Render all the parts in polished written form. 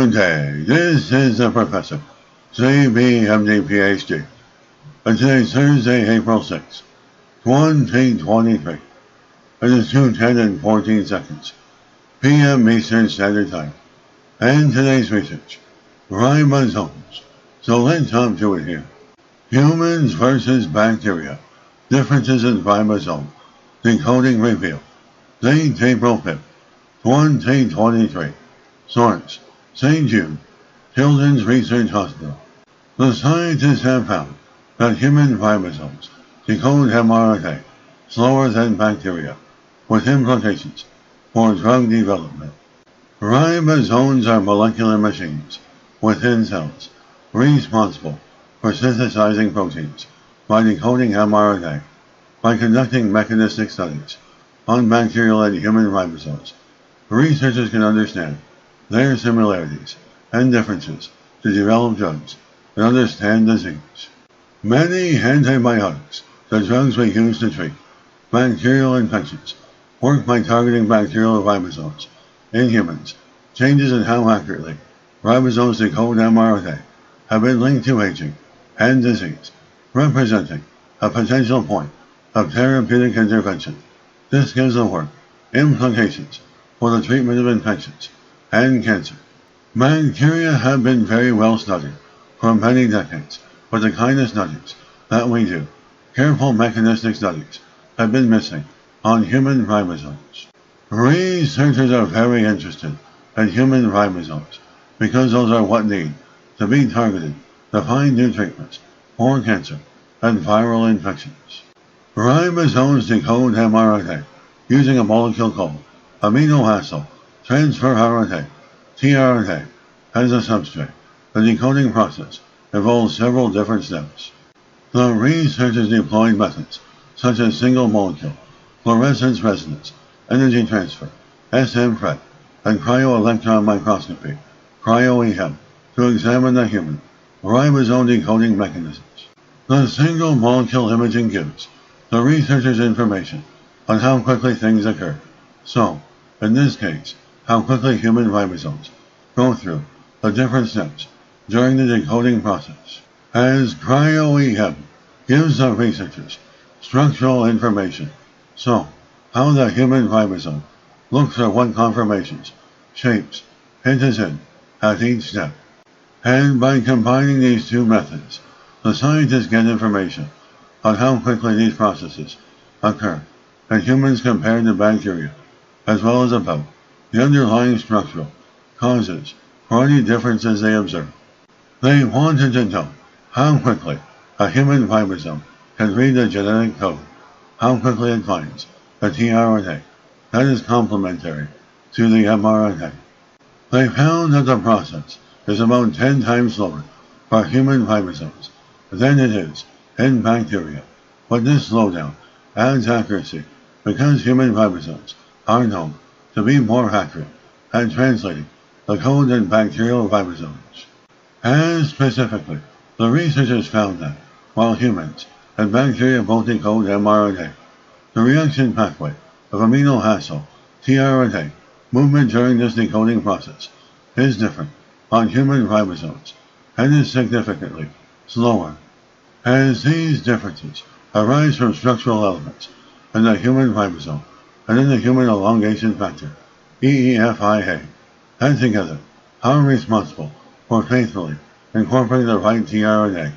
Good day, this is the Professor, CBMD PhD, and today's Thursday, April 6, 2023. It is 2:10 and 14 seconds, p.m. Eastern Standard Time, and today's research, ribosomes. So let's hop to it here. Humans versus bacteria, differences in ribosome, decoding revealed. Date April 5th, 2023. Source, St. Jude, Children's Research Hospital. The scientists have found that human ribosomes decode mRNA slower than bacteria, with implications for drug development. Ribosomes are molecular machines within cells responsible for synthesizing proteins by decoding mRNA. By conducting mechanistic studies on bacterial and human ribosomes, researchers can understand their similarities and differences to develop drugs and understand disease. Many antibiotics, the drugs we use to treat bacterial infections, work by targeting bacterial ribosomes. In humans, changes in how accurately ribosomes decode mRNA have been linked to aging and disease, representing a potential point of therapeutic intervention. This gives the work implications for the treatment of infections and cancer. Bacteria have been very well studied for many decades, but the kind of studies that we do, careful mechanistic studies, have been missing on human ribosomes. Researchers are very interested in human ribosomes because those are what need to be targeted to find new treatments for cancer and viral infections. Ribosomes decode mRNA using a molecule called amino acyl transfer RNA, tRNA, as a substrate. The decoding process involves several different steps. The researchers deployed methods such as single molecule, fluorescence resonance, energy transfer, SM-FRET, and cryo-electron microscopy, cryo-EM, to examine the human ribosome decoding mechanisms. The single molecule imaging gives the researchers information on how quickly things occur. So, in this case, how quickly human ribosomes go through the different steps during the decoding process. As cryo-EM gives the researchers structural information, so how the human ribosome looks for what conformations, shapes, it is in at each step. And by combining these two methods, the scientists get information on how quickly these processes occur in humans compared to bacteria, as well as about the underlying structural causes for any differences they observe. They wanted to know how quickly a human ribosome can read the genetic code, how quickly it finds the tRNA that is complementary to the mRNA. They found that the process is about 10 times slower for human ribosomes than it is in bacteria, but this slowdown adds accuracy because human ribosomes are known to be more accurate at translating the code than bacterial ribosomes. As specifically, the researchers found that while humans and bacteria both decode mRNA, the reaction pathway of amino acyl tRNA movement during this decoding process is different on human ribosomes and is significantly slower. As these differences arise from structural elements in the human ribosome and in the human elongation factor, EEFIA, and together are responsible for faithfully incorporating the right tRNA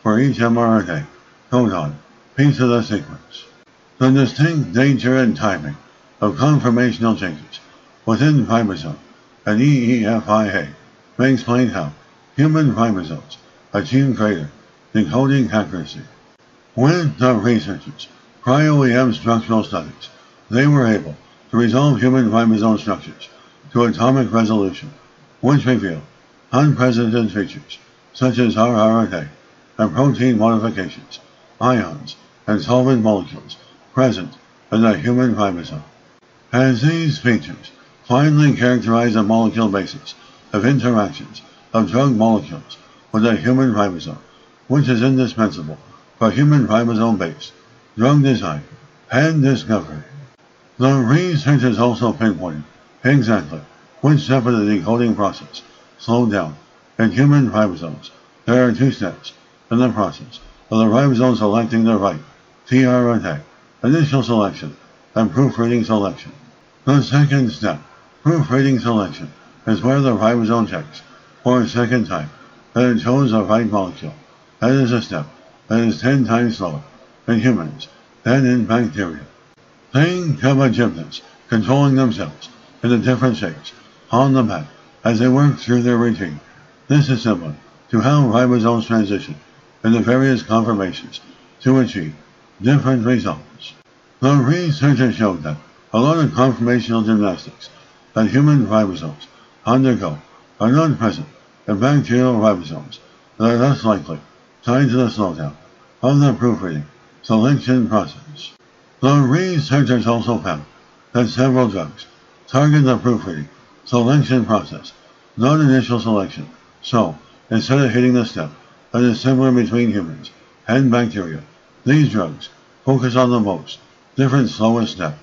for each mRNA codon piece of the sequence. The distinct nature and timing of conformational changes within ribosome and EEFIA may explain how human ribosomes achieve greater decoding accuracy. With the researchers' cryo-EM structural studies, they were able to resolve human ribosome structures to atomic resolution, which revealed unprecedented features such as rRNA and protein modifications, ions, and solvent molecules present in the human ribosome. As these features finally characterize the molecular basis of interactions of drug molecules with the human ribosome, which is indispensable for human ribosome-based drug design and discovery. The researchers also pinpointed exactly which step of the decoding process slowed down. In human ribosomes, there are 2 steps in the process of the ribosome selecting the right tRNA, initial selection, and proofreading selection. The second step, proofreading selection, is where the ribosome checks for a second time that it chose the right molecule. That is a step that is 10 times slower in humans than in bacteria. Think of a gymnast controlling themselves in the different shapes on the mat as they work through their routine. This is similar to how ribosomes transition into various conformations to achieve different results. The researchers showed that a lot of conformational gymnastics that human ribosomes undergo are not present in bacterial ribosomes that are thus likely tied to the slowdown of the proofreading selection process. The researchers also found that several drugs target the proofreading selection process, not initial selection. So, instead of hitting the step that is similar between humans and bacteria, these drugs focus on the most different slowest step.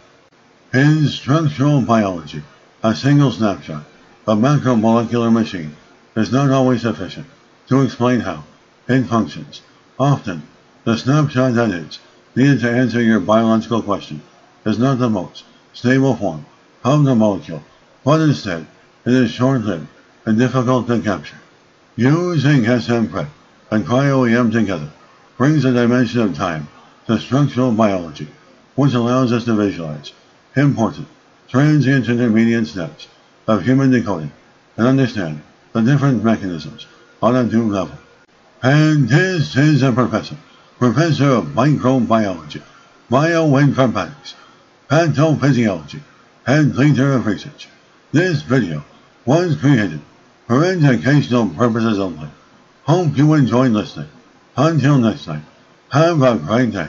In structural biology, a single snapshot of macromolecular machine is not always sufficient to explain how it functions. Often, the snapshot that is needed to answer your biological question is not the most stable form of the molecule, but instead it is short-lived and difficult to capture. Using SM-Prep and cryo-EM together brings a dimension of time to structural biology, which allows us to visualize important transient intermediate steps of human decoding and understand the different mechanisms on a new level. And this is a Professor of Microbiology, Bioinformatics, Pathophysiology, and Leader of Research. This video was created for educational purposes only. Hope you enjoyed listening. Until next time, have a great day.